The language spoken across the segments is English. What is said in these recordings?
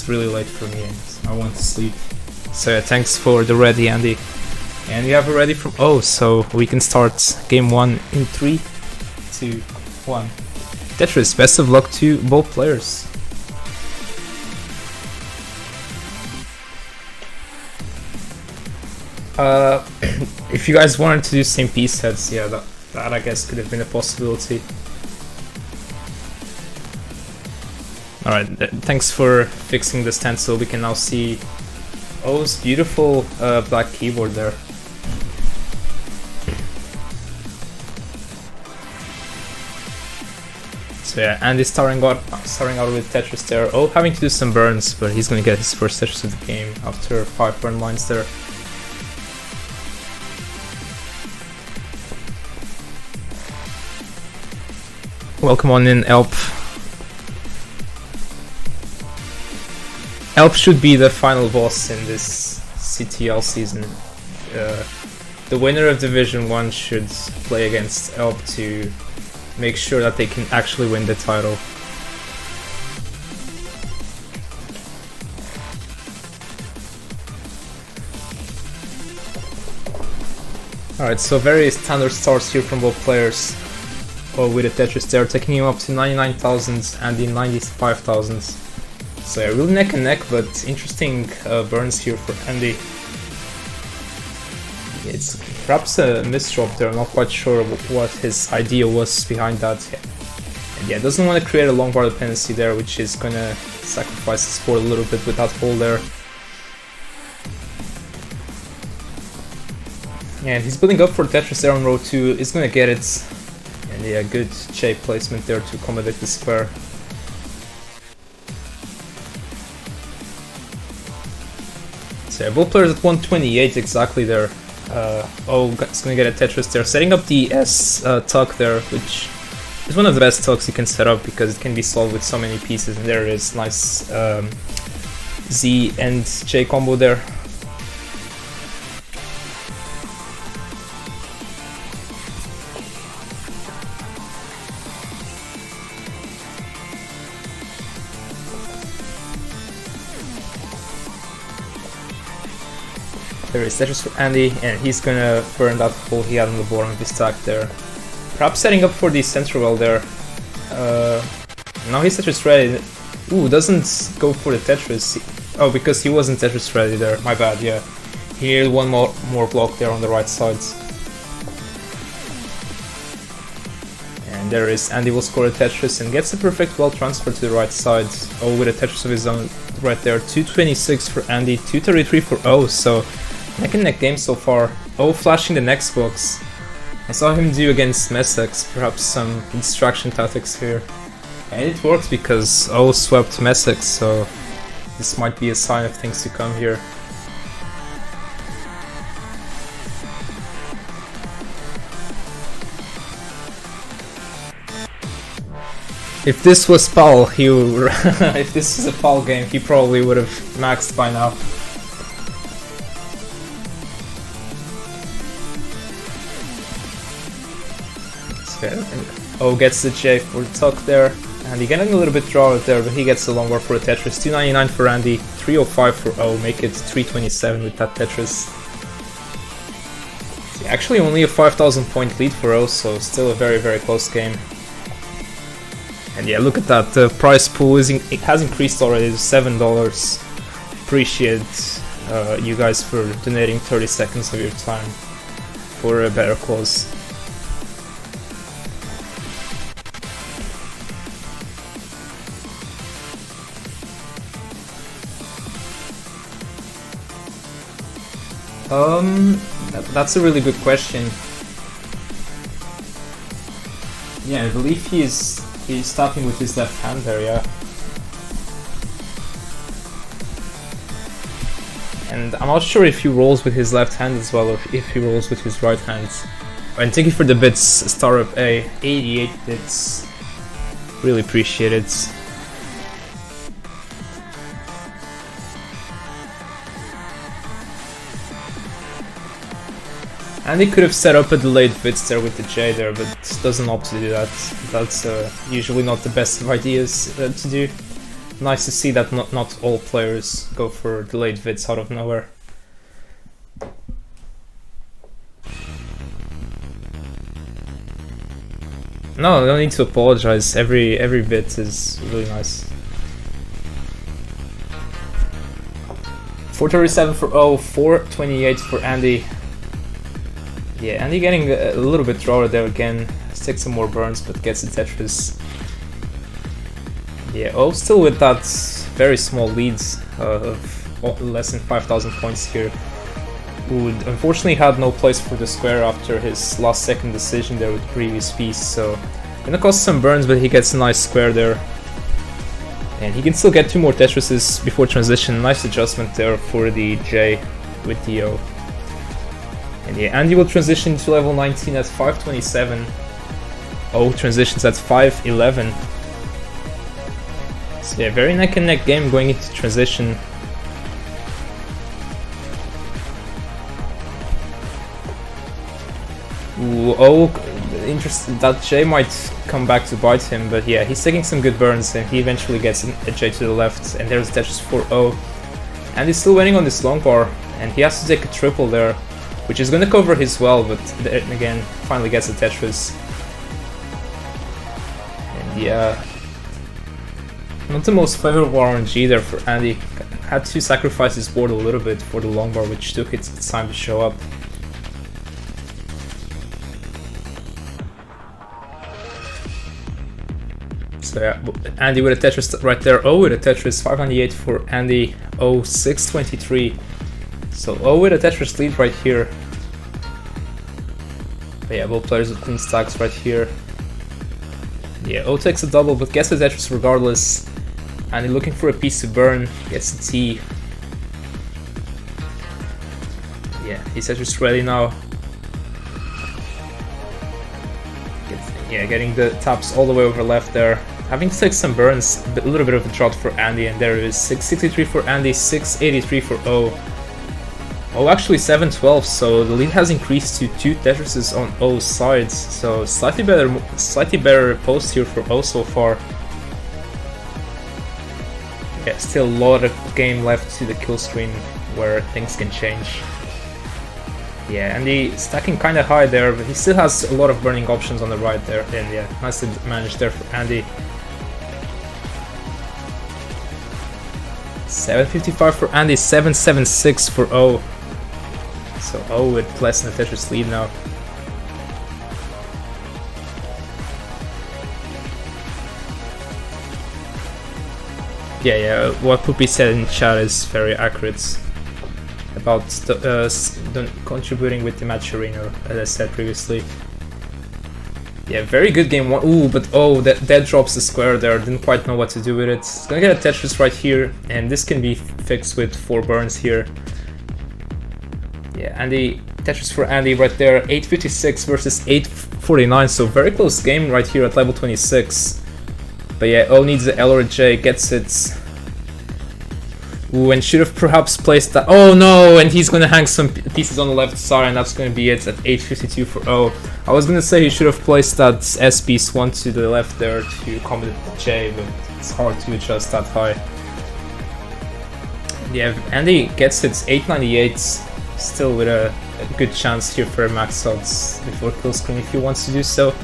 it's really late for me and I want to sleep. So yeah, thanks for the ready, Andy. And we have a ready from so we can start game 1 in 3, 2, 1. Tetris, best of luck to both players. If you guys wanted to do same piece sets, yeah, that I guess could have been a possibility. Alright, thanks for fixing the stencil. We can now see O's beautiful black keyboard there. So yeah, Andy's starting out with Tetris there. Having to do some burns, but he's gonna get his first Tetris of the game after 5 burn lines there. Welcome on in, Elp. Elp should be the final boss in this CTL season. The winner of Division 1 should play against Elp to make sure that they can actually win the title. Alright, so very standard starts here from both players. With a Tetris there, taking him up to 99,000 and the 95,000. So yeah, really neck and neck, but interesting burns here for Andy. It's perhaps a misdrop there, I'm not quite sure what his idea was behind that. And yeah, doesn't want to create a long bar dependency there, which is gonna sacrifice his board a little bit with that hole there. And he's building up for Tetris there on row 2, he's gonna get it. And yeah, good shape placement there to accommodate the square. So yeah, both players at 128 exactly there. It's gonna get a Tetris there, setting up the S tuck there, which is one of the best tucks you can set up because it can be solved with so many pieces. And there it is, nice Z and J combo there. There is Tetris for Andy, and he's gonna burn that hole he had on the bottom of his stack there. Perhaps setting up for the center well there. Now he's Tetris ready. Ooh, doesn't go for the Tetris. Oh, because he wasn't Tetris ready there. My bad, yeah. He needed one more block there on the right side. And there is Andy will score a Tetris and gets a perfect well transfer to the right side. With a Tetris of his own right there. 226 for Andy, 233 for so neck and neck game so far. Flashing the next box. I saw him do against Messex, perhaps some distraction tactics here. And it works because swept Messex, so this might be a sign of things to come here. If this was PAL, if this was a PAL game, he probably would have maxed by now. Gets the J for the tuck there, and he getting a little bit drawn there, but he gets the long bar for a Tetris. 299 for Andy, 305 for make it 327 with that Tetris. Actually only a 5,000 point lead for so still a very, very close game. And yeah, look at that, the prize pool it has increased already to $7. Appreciate you guys for donating 30 seconds of your time for a better cause. That's a really good question. Yeah, I believe he's tapping with his left hand there, yeah. And I'm not sure if he rolls with his left hand as well, or if he rolls with his right hand. And thank you for the bits, Star Up A, 88 bits. Really appreciate it. And he could have set up a delayed bits there with the J there, but doesn't opt to do that. That's usually not the best of ideas to do. nice to see that not all players go for delayed vids out of nowhere. No, no need to apologize. Every bit is really nice. 437 for O, 428 for Andy. Yeah, Andy getting a little bit drawer there again. Takes some more burns, but gets a Tetris. Yeah, O still with that very small leads of less than 5,000 points here. Who unfortunately had no place for the square after his last second decision there with the previous piece, so gonna cost some burns, but he gets a nice square there. And he can still get 2 more Tetrises before transition. Nice adjustment there for the J with the O. And yeah, Andy will transition to level 19 at 527. O transitions at 511. So yeah, very neck and neck game going into transition. Ooh, oh, interesting. That J might come back to bite him, but yeah, he's taking some good burns and he eventually gets a J to the left, and there's Tetris for O. And he's still waiting on this long bar, and he has to take a triple there, which is gonna cover his well, but then again, finally gets a Tetris. And yeah, not the most favorable RNG there for Andy. Had to sacrifice his board a little bit for the long bar, which took its time to show up. So yeah, Andy with a Tetris right there. O with a Tetris, 598 for Andy. O 623. So O with a Tetris lead right here. But yeah, both players with clean stacks right here. Yeah, O takes a double, but gets a Tetris regardless. Andy looking for a piece to burn, gets a T. Yeah, he's Tetris ready now. Getting the taps all the way over left there. Having to take some burns, a little bit of a drought for Andy, and there is 663 for Andy, 683 for O. O actually 712, so the lead has increased to 2 Tetrises on O's sides, so slightly better post here for O so far. Yeah, still a lot of game left to the kill screen where things can change. Yeah, Andy stacking kinda high there, but he still has a lot of burning options on the right there, and yeah, nicely managed there for Andy. 755 for Andy, 776 for O. So O with less than a Tetris lead now. Yeah, what Poopy said in chat is very accurate about the contributing with the match arena, as I said previously. Yeah, very good game one. Ooh, but oh, that drops the square there. Didn't quite know what to do with it. It's gonna get a Tetris right here, and this can be fixed with 4 burns here. Yeah, Andy, Tetris for Andy right there. 856 versus 849, so very close game right here at level 26. But yeah, O needs the L or a J, gets it. Ooh, and should have perhaps placed that. Oh no, and he's gonna hang some pieces on the left side, and that's gonna be it at 852 for O. I was gonna say he should have placed that S piece one to the left there to accommodate the J, but it's hard to adjust that high. Yeah, Andy gets it 898, still with a good chance here for a max odds before kill screen if he wants to do so.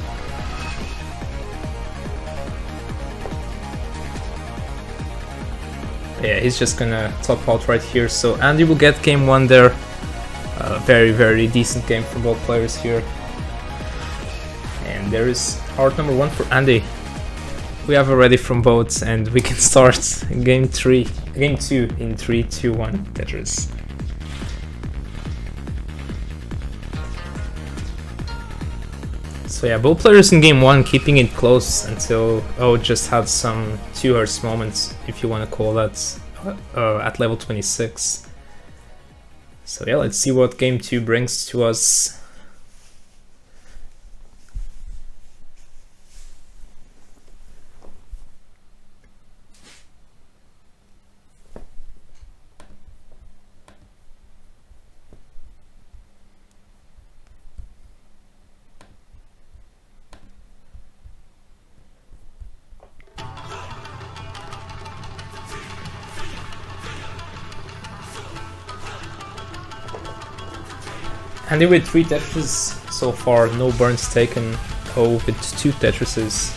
Yeah, he's just gonna top out right here, so Andy will get game 1 there. Very decent game for both players here. And there is heart number 1 for Andy. We have already from both, and we can start game 2 in 3, 2, 1 Tetris. So yeah, both players in game 1 keeping it close until O just had some 2 Hz moments, if you want to call that, at level 26. So yeah, let's see what game 2 brings to us. Andy with 3 Tetris so far, no burns taken. O with 2 Tetrises.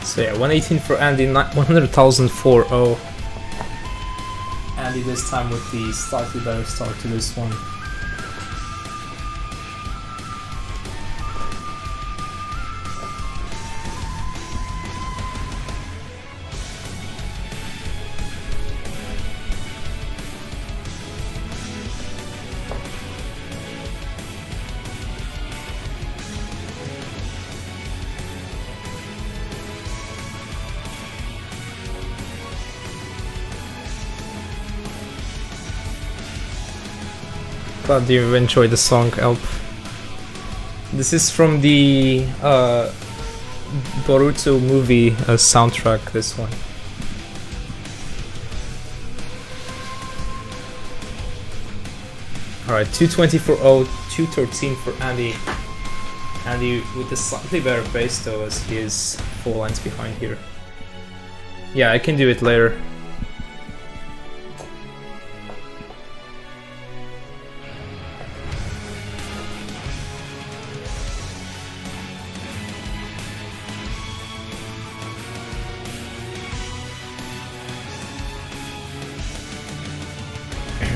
So yeah, 118 for Andy, 100,000 for O. Andy this time with the slightly better start to this one. Glad you enjoyed the song, Elp. This is from the Boruto movie soundtrack, this one. Alright, 220 for O, 213 for Andy. Andy with the slightly better pace though, as he is 4 lines behind here. Yeah, I can do it later.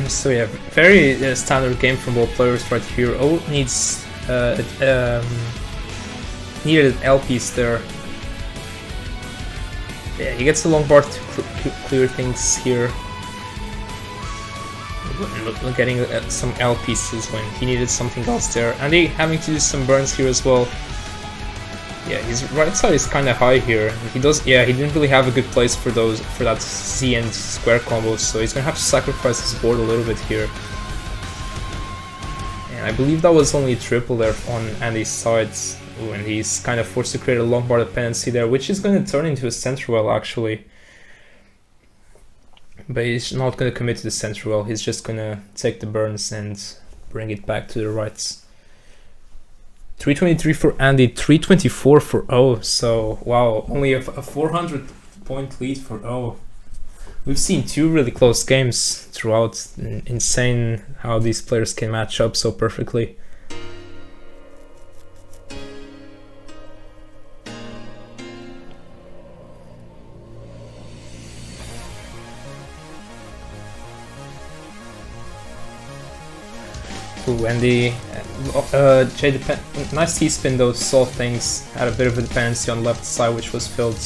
So yeah, very standard game from both players right here. O needs needed LPs there. Yeah, he gets a long bar to clear things here. Getting some L pieces when he needed something else there. And he having to do some burns here as well. Yeah, his right side is kind of high here. He didn't really have a good place for that Z and square combos, so he's gonna have to sacrifice his board a little bit here. And I believe that was only a triple there on Andy's sides. Ooh, and he's kind of forced to create a long bar dependency there, which is going to turn into a center well actually. But he's not going to commit to the center well, he's just going to take the burns and bring it back to the rights. 323 for Andy, 324 for O, so wow, only a 400 point lead for O. We've seen 2 really close games throughout. Insane how these players can match up so perfectly. Ooh, and the nice T-spin though, solved things, had a bit of a dependency on left side which was filled.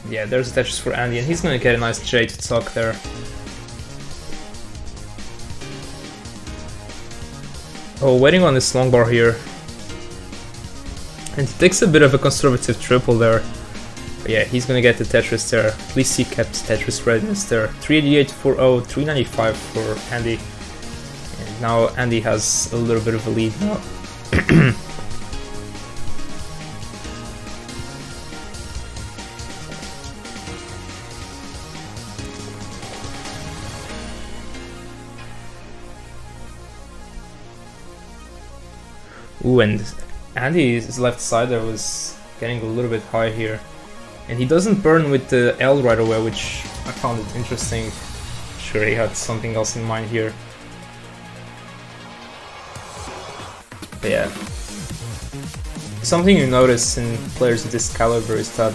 Yeah, there's a Tetris for Andy and he's gonna get a nice J to tuck there. Oh, waiting on this long bar here. And he takes a bit of a conservative triple there. But yeah, he's gonna get the Tetris there. At least he kept Tetris readiness there. 388 for O, 395 for Andy. And now Andy has a little bit of a lead now. Ooh, and Andy's left side there was getting a little bit high here. And he doesn't burn with the L right away, which I found it interesting. Sure, he had something else in mind here. But yeah. Something you notice in players of this caliber is that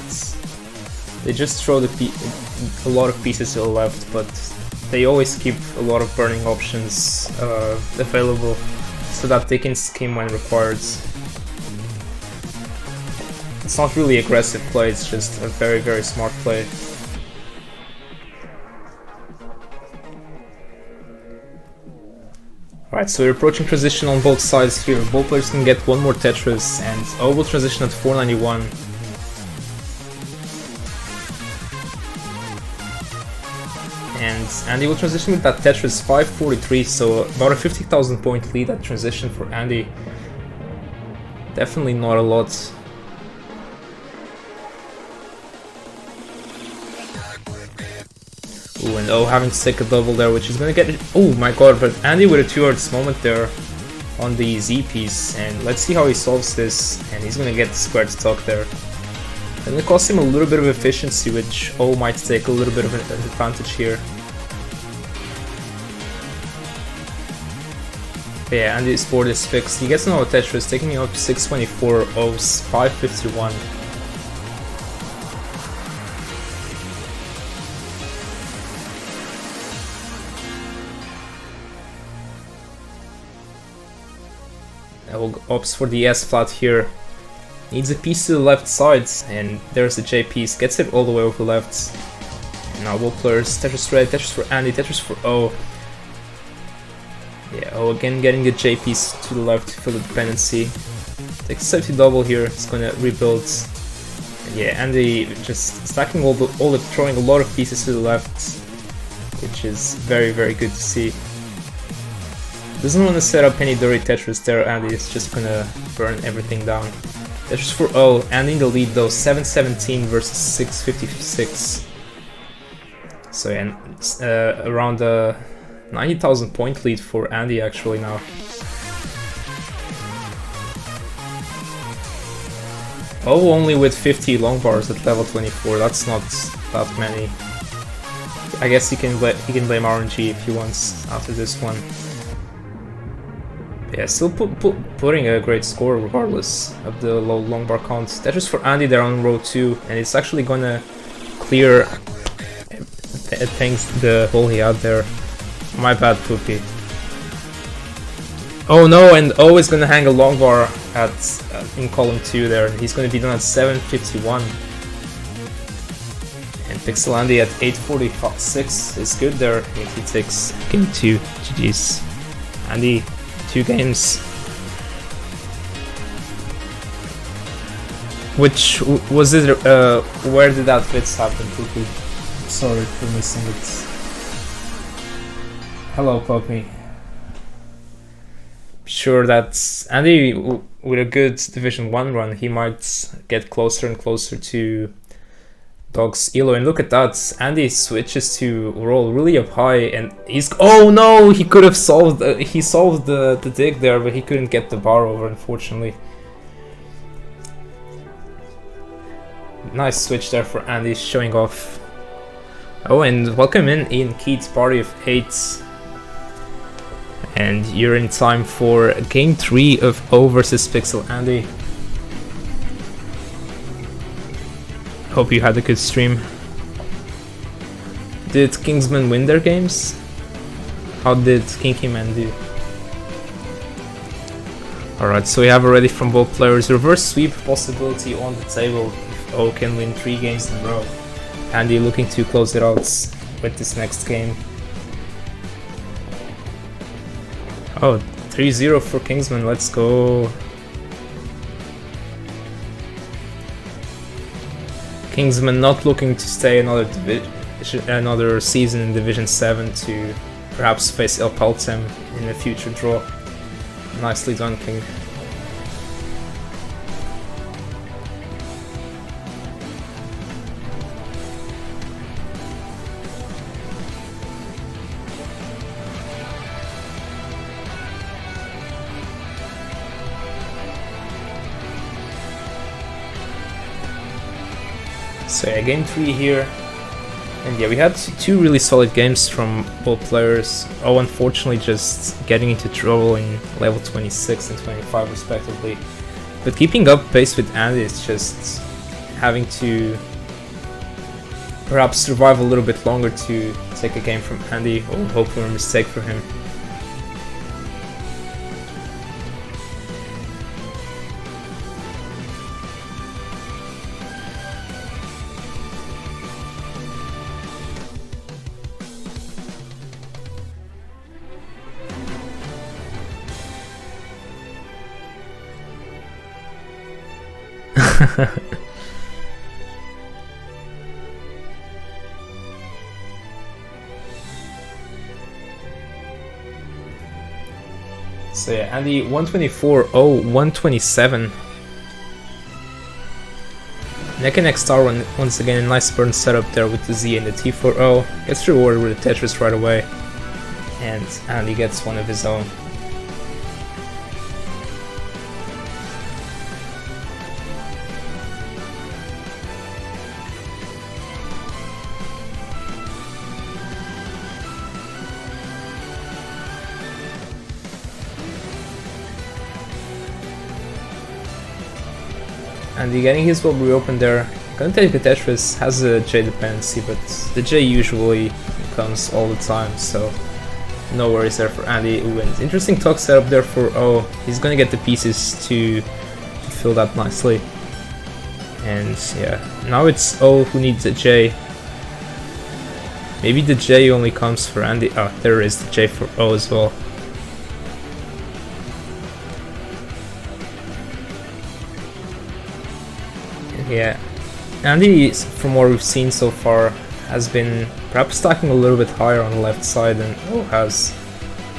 they just throw a lot of pieces to the left, but they always keep a lot of burning options available so that they can scheme when required. It's not really aggressive play, it's just a very, very smart play. Alright, so we're approaching transition on both sides here. Both players can get one more Tetris, and O will transition at 491. And Andy will transition with that Tetris 543, so about a 50,000 point lead at transition for Andy. Definitely not a lot. Ooh, and oh, having to take a double there, which is gonna get it. Oh my god, but Andy with a 2 Hz moment there on the Z piece, and let's see how he solves this, and he's gonna get the squared stuck there. And it costs him a little bit of efficiency, which O might take a little bit of an advantage here. But yeah, Andy's board is fixed. He gets another Tetris, taking him up to 624, O's 551. Opts for the S flat here. Needs a piece to the left side, and there's the J piece. Gets it all the way over left. Now both players, Tetris red, Tetris for Andy, Tetris for O. Yeah, O again getting the J piece to the left to fill the dependency. Takes a safety double here. It's gonna rebuild. And yeah, Andy just stacking all the throwing a lot of pieces to the left, which is very good to see. Doesn't want to set up any dirty Tetris there, Andy is just gonna burn everything down. Tetris for O, Andy in the lead though, 717 versus 656. So yeah, around a 90,000 point lead for Andy actually now. O only with 50 long bars at level 24, that's not that many. I guess he can blame RNG if he wants after this one. Yeah, still putting a great score regardless of the low long bar count. Tetris for Andy there on row 2, and it's actually gonna clear the hole he had there. My bad, Poopy. Oh no, and O is gonna hang a long bar in column 2 there. He's gonna be done at 751. And Pixel Andy at 846 is good there. He takes game 2. GG's. Andy, 2 games. Which was it? Where did that fits happen, Poopy? Sorry for missing it. Hello, Poppy. Sure that Andy, with a good Division 1 run, he might get closer and closer to Dog's Elo. And look at that, Andy switches to roll really up high, and he's— oh no, he could have solved the dig there, but he couldn't get the bar over, unfortunately. Nice switch there for Andy, showing off. Oh, and welcome in Ian Keats, party of 8. And you're in time for game 3 of O versus Pixel Andy. Hope you had a good stream. Did Kingsman win their games? How did Kinky Man do? Alright, so we have already from both players reverse sweep possibility on the table if O can win 3 games in a row. Andy looking to close it out with this next game. Oh, 3-0 for Kingsman, let's go. Kingsman not looking to stay another season in Division 7 to perhaps face El Paltem in a future draw. Nicely done, King. So yeah, game 3 here, and yeah, we had 2 really solid games from both players. Oh, unfortunately just getting into trouble in level 26 and 25 respectively. But keeping up pace with Andy is just having to perhaps survive a little bit longer to take a game from Andy, or hope for a mistake for him. So yeah, Andy 124, 127. Neck and neck star once again, a nice burn setup there with the Z and the T4O. Gets rewarded with a Tetris right away. And Andy gets one of his own. Andy getting his will reopened there. Gonna take a Tetris, has a J dependency, but the J usually comes all the time, so no worries there for Andy who wins. Interesting tuck setup there for O. He's gonna get the pieces to fill that nicely. And yeah, now it's O who needs a J. Maybe the J only comes for Andy. Oh, there is the J for O as well. Yeah, Andy, from what we've seen so far, has been perhaps stacking a little bit higher on the left side than O has.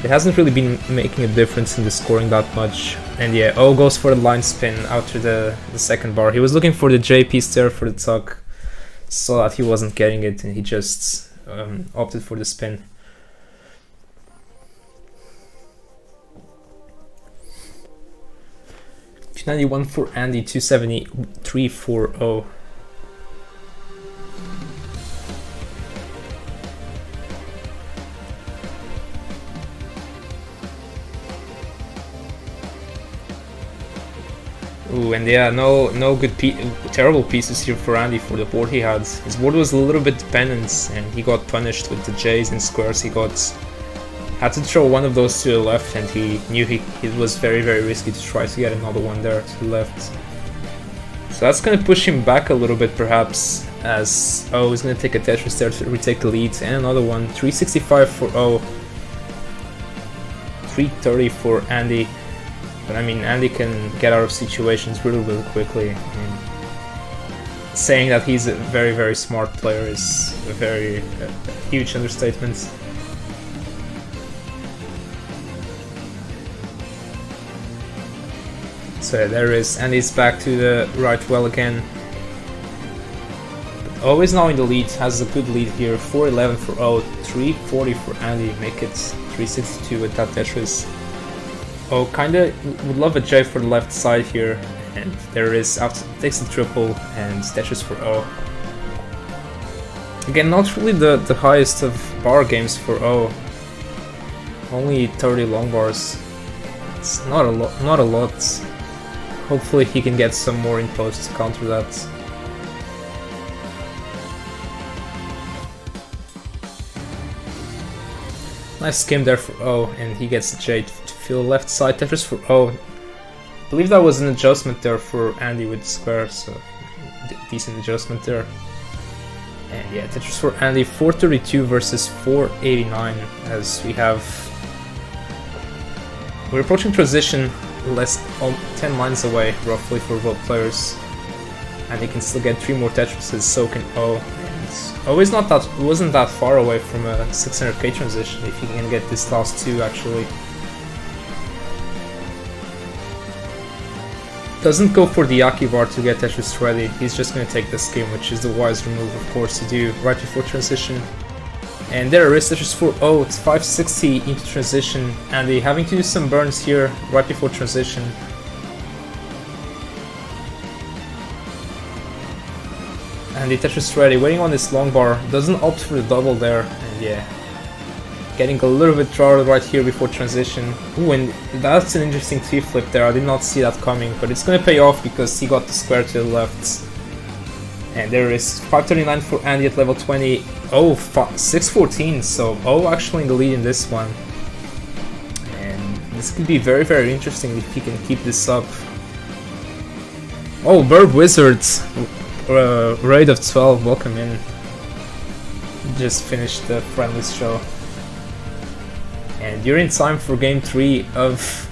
It hasn't really been making a difference in the scoring that much. And yeah, O goes for the line spin after the second bar. He was looking for the J piece there for the tuck, saw that he wasn't getting it, and he just opted for the spin. $291 for Andy, 273 for O. Ooh, and yeah, no good terrible pieces here for Andy for the board he had. His board was a little bit dependent, and he got punished with the J's and squares he got. Had to throw one of those to the left, and he knew it was very risky to try to get another one there to the left. So that's gonna push him back a little bit perhaps, as O is gonna take a Tetris there to retake the lead, and another one. 365 for O, 330 for Andy. But I mean, Andy can get out of situations really quickly. And saying that he's a very smart player is a very huge understatement. So there is Andy's back to the right well again. But O is now in the lead, has a good lead here. 411 for O, 340 for Andy, make it 362 with that Tetris. O kinda would love a J for the left side here, and there is after takes the triple and Tetris for O. Again, not really the highest of bar games for O. Only 30 long bars. It's not a lot. Hopefully he can get some more in post to counter that. Nice skim there for O, and he gets the J to fill left side. Tetris for O. I believe that was an adjustment there for Andy with the square, so decent adjustment there. And yeah, Tetris for Andy, 432 versus 489, as we're approaching transition. Less 10 lines away roughly for both players, and he can still get 3 more Tetrises, so can O. And O is wasn't that far away from a 600k transition if he can get this last 2 actually. Doesn't go for the Yaki bar to get Tetris ready, he's just gonna take the skim, which is the wiser move of course to do right before transition. And there is Tetris for O, it's 560 into transition, and they having to do some burns here right before transition. And the Tetris ready, waiting on this long bar, doesn't opt for the double there, and yeah. Getting a little bit drawn right here before transition. Ooh, and that's an interesting T-flip there, I did not see that coming, but it's gonna pay off because he got the square to the left. And there is 539 for Andy at level 20. Oh, 614, so O actually in the lead in this one. And this could be very interesting if he can keep this up. Oh, Bird Wizards, raid of 12, welcome in. Just finished the friendlies show. And you're in time for game 3 of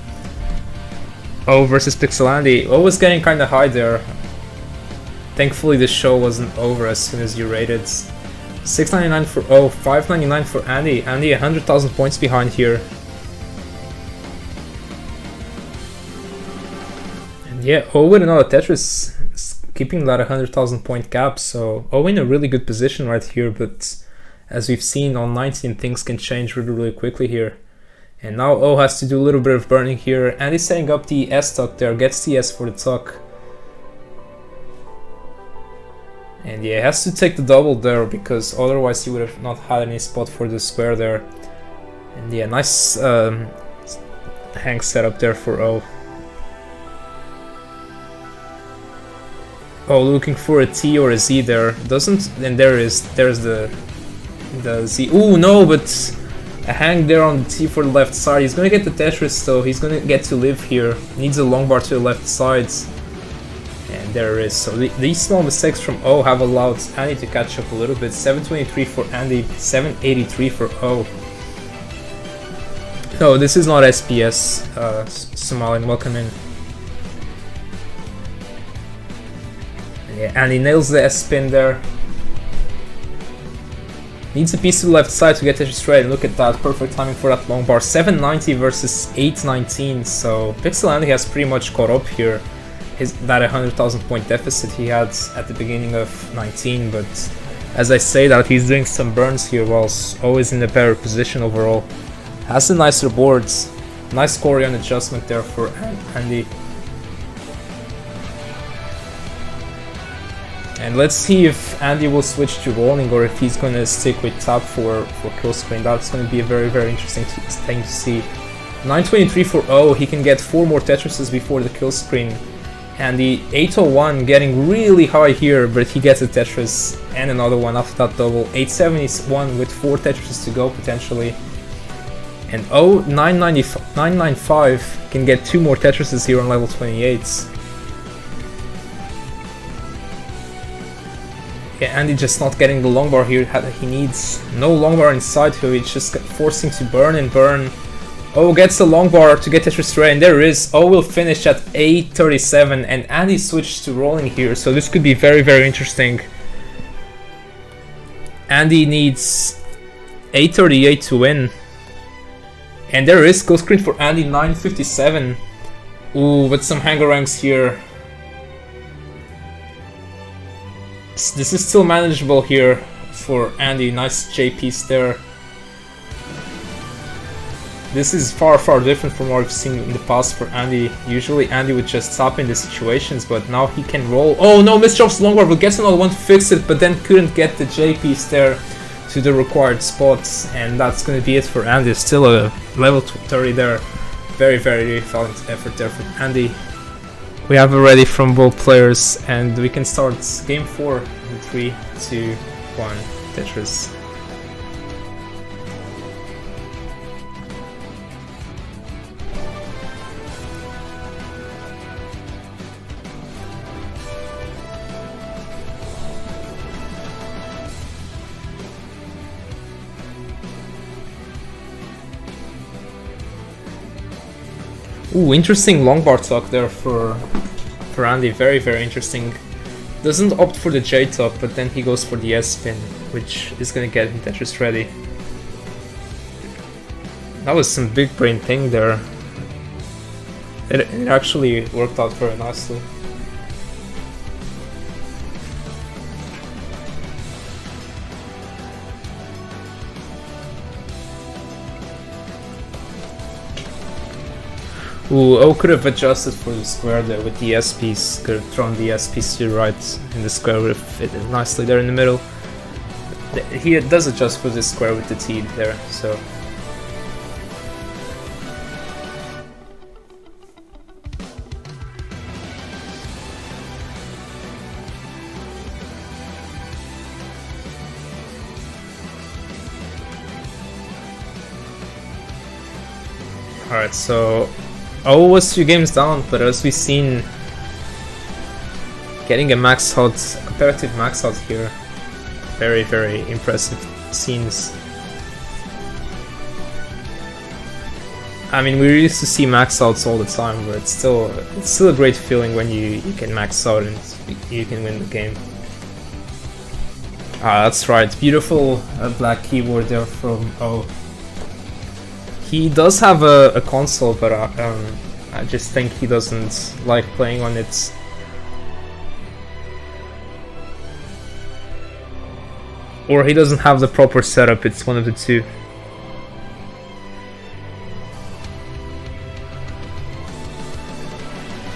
O versus Pixel Andy. O was getting kinda high there. Thankfully the show wasn't over as soon as you rated. 699 for O, 599 for Andy. Andy 100,000 points behind here. Yeah, Owen and Tetris is keeping that 100,000 point gap, so Owen in a really good position right here, but as we've seen on 19, things can change really, really quickly here. And now O has to do a little bit of burning here, and he's setting up the S tuck there, gets the S for the tuck. And yeah, he has to take the double there, because otherwise he would have not had any spot for the square there. And yeah, nice hang setup there for O. Oh, looking for a T or a Z there. Doesn't, and there's the Z. Ooh, no, but a hang there on the T for the left side. He's gonna get the Tetris though. He's gonna get to live here. Needs a long bar to the left side. And there it is. So these small mistakes from O have allowed Andy to catch up a little bit. 723 for Andy, 783 for O. No, this is not SPS. Somalian, welcome in. Yeah, and he nails the S spin there. Needs a piece to the left side to get Tetris straight. And look at that, perfect timing for that long bar. 790 versus 819. So Pixel Andy has pretty much caught up here. That 100,000 point deficit he had at the beginning of 19. But as I say that, he's doing some burns here whilst always in a better position overall. Has the nicer boards. Nice choreo adjustment there for Andy. And let's see if Andy will switch to rolling or if he's going to stick with tap for kill screen. That's going to be a very, very interesting thing to see. 923 for O, he can get 4 more Tetrises before the kill screen. And the 801 getting really high here, but he gets a Tetris and another one after that double. 871 with 4 Tetrises to go potentially. And O, 995 can get 2 more Tetrises here on level 28. Yeah, Andy just not getting the long bar here. He needs no long bar inside here. It's just forcing to burn and burn. O gets the long bar to get Tetris straight, and there it is. O will finish at 837, and Andy switched to rolling here, so this could be very, very interesting. Andy needs 838 to win. And there it is, kill screen for Andy, 957. Ooh, with some hangarangs here. This is still manageable here for Andy. Nice J piece there. This is far, far different from what I've seen in the past for Andy. Usually Andy would just tap in the situations, but now he can roll. Oh no, misdrops long bar, but gets another one to fix it, but then couldn't get the J piece there to the required spots, and that's going to be it for Andy. Still a level 30 there. Very, very valiant effort there from Andy. We have it ready from both players, and we can start game 4 in 3, 2, 1, Tetris. Ooh, interesting long bar tuck there for Andy. Very, very interesting. Doesn't opt for the J tuck, but then he goes for the S spin, which is gonna get him Tetris ready. That was some big brain thing there. It actually worked out very nicely. Ooh, O could have adjusted for the square there with the S piece. Could have thrown the S piece to the right, and the square would have fit nicely there in the middle. He does adjust for the square with the T there, so. Alright, so O was 2 games down, but as we've seen, getting a max out, comparative max out here, very, very impressive scenes. I mean, we used to see max outs all the time, but it's still a great feeling when you can max out and you can win the game. Ah, that's right, beautiful black keyboard there from O. He does have a console, but I just think he doesn't like playing on it. Or he doesn't have the proper setup, it's one of the two.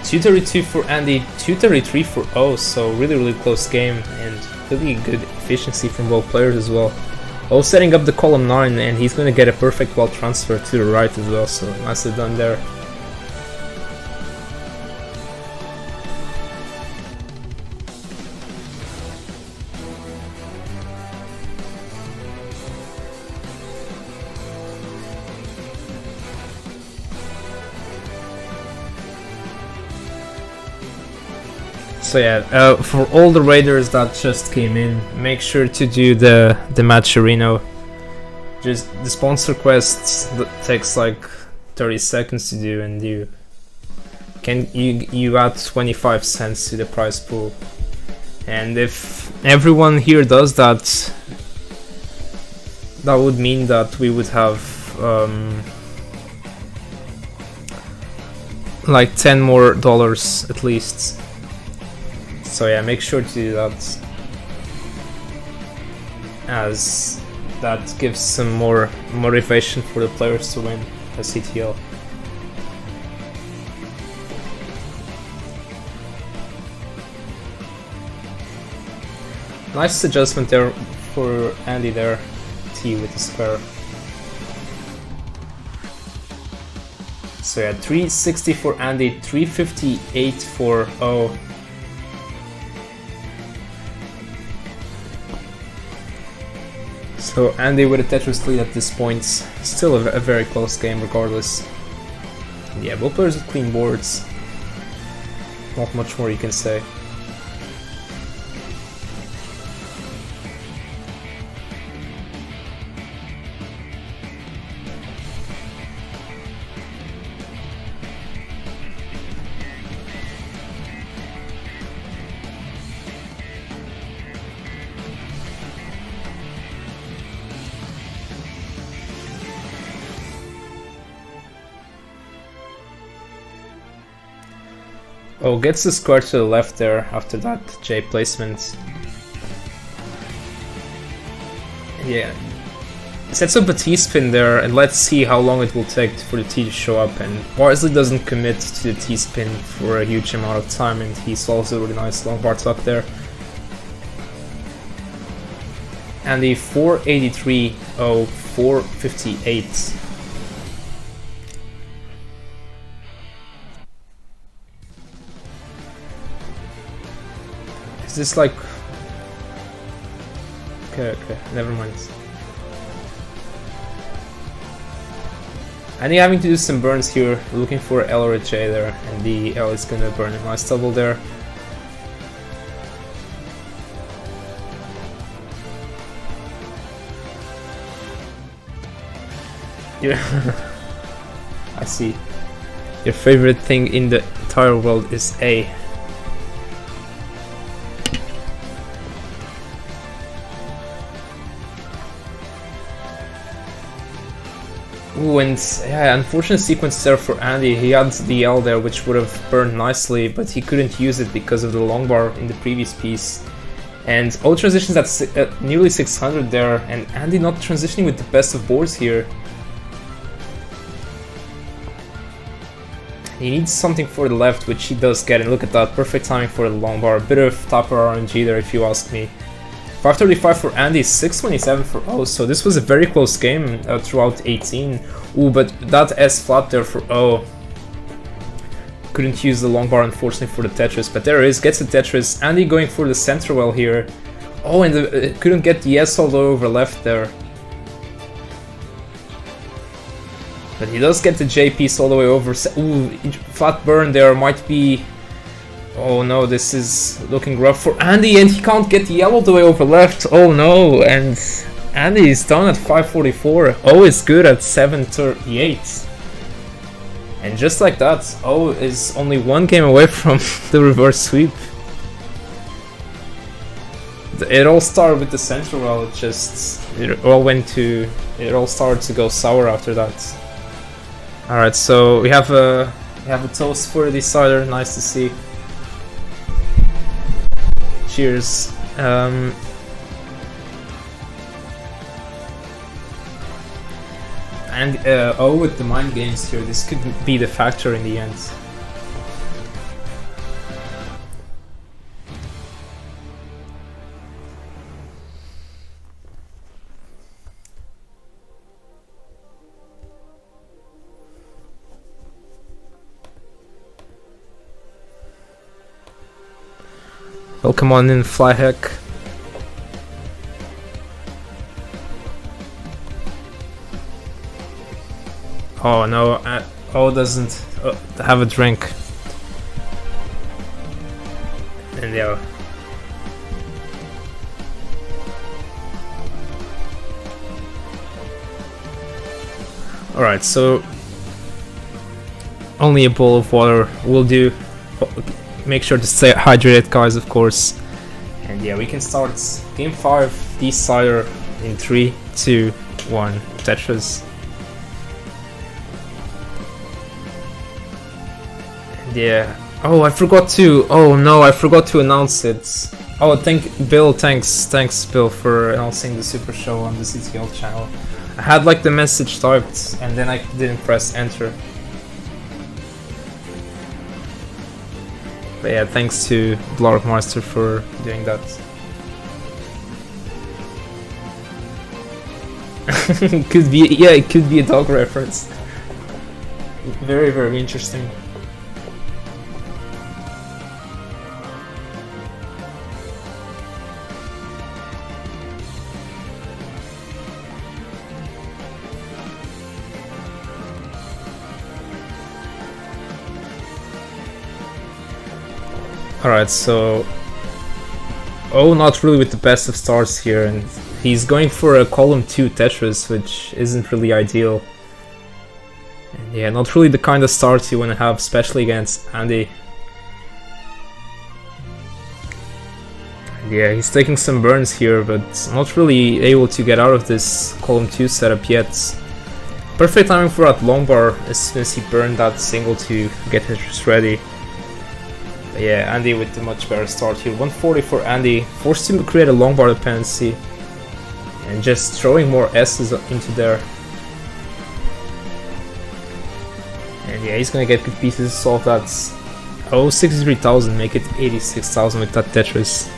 .232 for Andy, 233 for O, so really close game and really good efficiency from both players as well. O setting up the column 9 and he's going to get a perfect wall transfer to the right as well, so nicely done there. So yeah, for all the raiders that just came in, make sure to do the Matcherino. Just the sponsor quests that takes like 30 seconds to do, and you add 25 cents to the prize pool. And if everyone here does that, that would mean that we would have like $10 more at least. So yeah, make sure to do that, as that gives some more motivation for the players to win a CTL. Nice adjustment there for Andy there, T with the square. So yeah, 360 for Andy, 358 for O. So Andy with a Tetris lead at this point, still a very close game regardless. Yeah, both players with clean boards, not much more you can say. Oh, gets the square to the left there after that J placement. Yeah. Sets up a T-spin there, and let's see how long it will take for the T to show up. And Barsley doesn't commit to the T-spin for a huge amount of time, and he solves a really nice long bar tuck there. And the 483, oh, 458. Is this like... Okay, never mind. And you're having to do some burns here, looking for L or a J there, and the L is gonna burn a nice double there. Yeah, I see. Your favorite thing in the entire world is A. Ooh, and yeah, unfortunate sequence there for Andy. He had the L there, which would have burned nicely, but he couldn't use it because of the long bar in the previous piece. And O transitions at nearly 600 there, and Andy not transitioning with the best of boards here. He needs something for the left, which he does get, and look at that, perfect timing for the long bar. A bit of topper RNG there, if you ask me. 535 for Andy, 627 for O, so this was a very close game throughout 18. Ooh, but that S flat there for O. Couldn't use the long bar, unfortunately, for the Tetris, but there it is, gets the Tetris. Andy going for the center well here. Oh, and couldn't get the S all the way over left there. But he does get the J piece all the way over. Ooh, flat burn there might be... Oh no, this is looking rough for Andy, and he can't get the yellow all the way over left. Oh no, and Andy is done at 544. O is good at 738. And just like that, O is only one game away from the reverse sweep. It all started with the center well, it all started to go sour after that. Alright, so we have a We have a toast for the decider, nice to see. Cheers. And oh, with the mind games here, this could be the factor in the end. Welcome on in, Flyhack. Oh no, O doesn't have a drink. And yeah. Alright, so only a bowl of water will do. Make sure to stay hydrated, guys, of course. And yeah, we can start game 5, decider in 3, 2, 1, Tetris. And yeah. Oh, I forgot to. Oh no, I forgot to announce it. Oh, Bill. Thanks, Bill, for announcing the Super Show on the CTL channel. I had like the message typed, and then I didn't press enter. But yeah, thanks to Blarkmeister for doing that. Could be, yeah, it could be a dog reference. Very, very interesting. Alright, so oh, not really with the best of starts here, and he's going for a column 2 Tetris, which isn't really ideal. And yeah, not really the kind of starts you want to have, especially against Andy. And yeah, he's taking some burns here, but not really able to get out of this column 2 setup yet. Perfect timing for that long bar as soon as he burned that single to get Tetris ready. But yeah, Andy with the much better start here. 140 for Andy, forced him to create a long bar dependency and just throwing more S's into there. And yeah, he's gonna get good pieces to solve that. Oh, 63,000, make it 86,000 with that Tetris.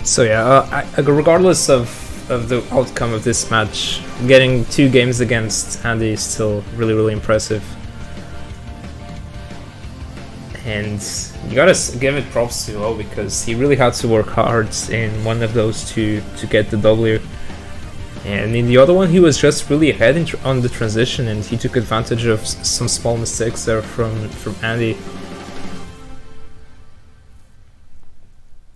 So yeah, regardless of the outcome of this match, getting 2 games against Andy is still really impressive. And you gotta give it props to O, because he really had to work hard in one of those two to get the W. And in the other one, he was just really ahead on the transition, and he took advantage of some small mistakes there from Andy.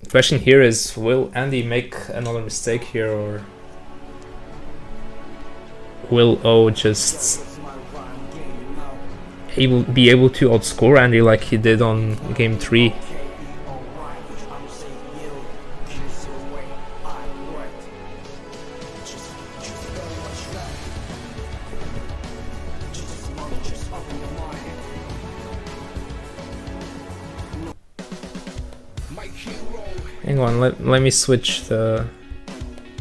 The question here is, will Andy make another mistake here, or will O just be able to outscore Andy like he did on game 3? Hang on, let me switch the...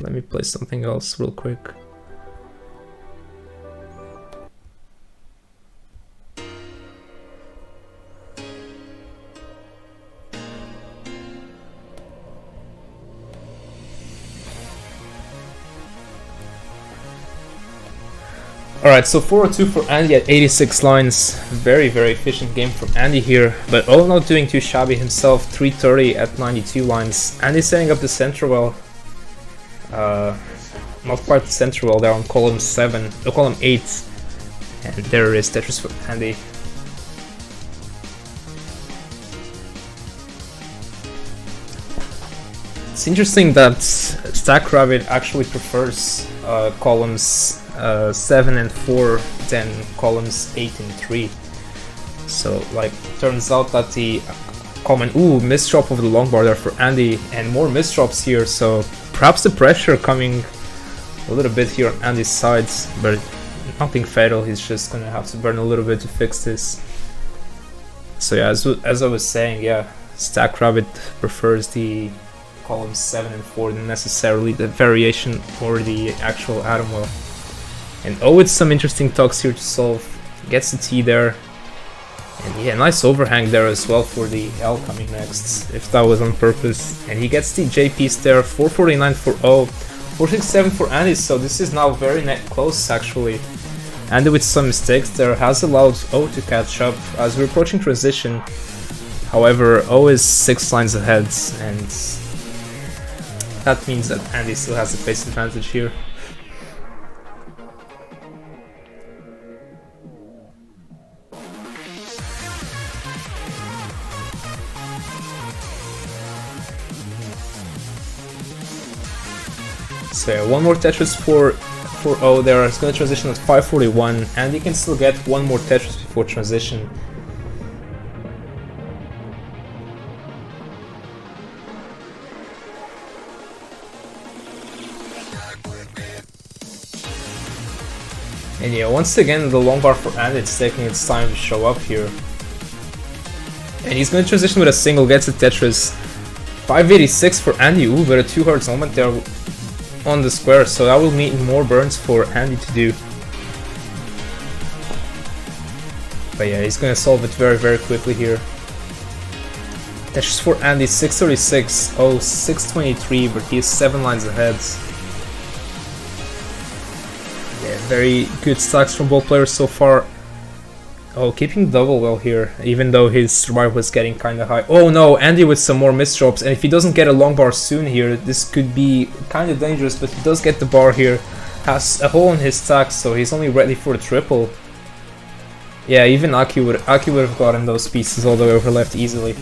Let me play something else real quick. Alright, so 402 for Andy at 86 lines. Very, very efficient game from Andy here. But oh, not doing too shabby himself. 330 at 92 lines. Andy setting up the center well. Not quite the center well there on column 7. Column 8. And there is Tetris for Andy. It's interesting that StackRabbit actually prefers columns 7 and 4 than columns 8 and 3. So like, turns out that the common misdrop of the long bar there for Andy, and more misdrops here, so perhaps the pressure coming a little bit here on Andy's sides, but nothing fatal. He's just gonna have to burn a little bit to fix this. So yeah, as I was saying, yeah, StackRabbit prefers the columns 7 and 4 than necessarily the variation or the actual atom well. And it's some interesting tucks here to solve. Gets the T there. And yeah, nice overhang there as well for the L coming next, if that was on purpose. And he gets the J piece there, 449 for O, 467 for Andy, so this is now very close actually. Andy with some mistakes there has allowed O to catch up as we're approaching transition. However, O is 6 lines ahead, and that means that Andy still has the pace advantage here. So yeah, one more Tetris for O there. It's going to transition at 541, and you can still get one more Tetris before transition. And yeah, once again the long bar for Andy, it's taking its time to show up here. And he's going to transition with a single, gets a Tetris. 586 for Andy, but a 2 hearts moment there on the square, so that will mean more burns for Andy to do. But yeah, he's gonna solve it very, very quickly here. Tetris for Andy, 636, 623, but he's 7 lines ahead. Yeah, very good stacks from both players so far. Keeping double well here, even though his survival was getting kinda high. Oh no, Andy with some more misdrops, and if he doesn't get a long bar soon here, this could be kinda dangerous, but he does get the bar here. Has a hole in his stack, so he's only ready for the triple. Yeah, even Aki would have gotten those pieces all the way over left easily.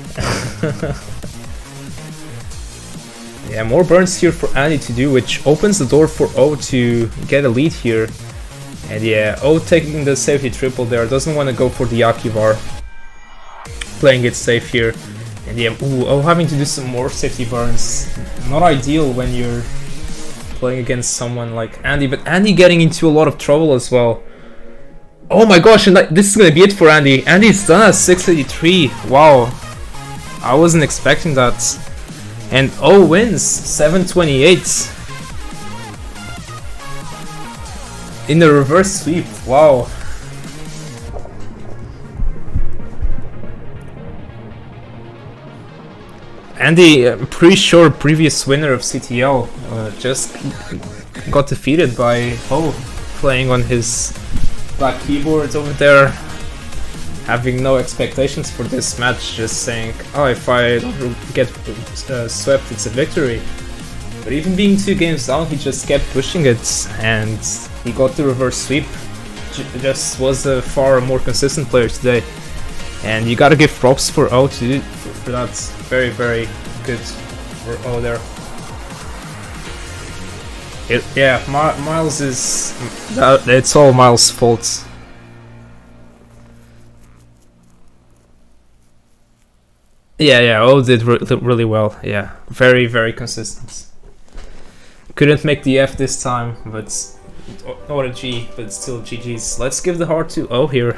Yeah, more burns here for Andy to do, which opens the door for O to get a lead here. And yeah, O taking the safety triple there, doesn't want to go for the Aki bar. Playing it safe here. And yeah, O having to do some more safety burns. Not ideal when you're playing against someone like Andy, but Andy getting into a lot of trouble as well. Oh my gosh, and this is gonna be it for Andy. Andy's done at 683. Wow, I wasn't expecting that. And O wins 728. In the reverse sweep, wow. Andy, I'm pretty sure previous winner of CTL, just got defeated by O, playing on his black keyboard over there, having no expectations for this match, just saying, oh, if I don't get swept, it's a victory. But even being 2 games down, he just kept pushing it, and he got the reverse sweep. Just was a far more consistent player today, and you gotta give props for O to do for that. Very, very good for O there. Yeah, Miles is it's all Miles' fault. Yeah, O did really well. Yeah, very, very consistent. Couldn't make the F this time, but not a G, but still GG's. Let's give the heart to O here.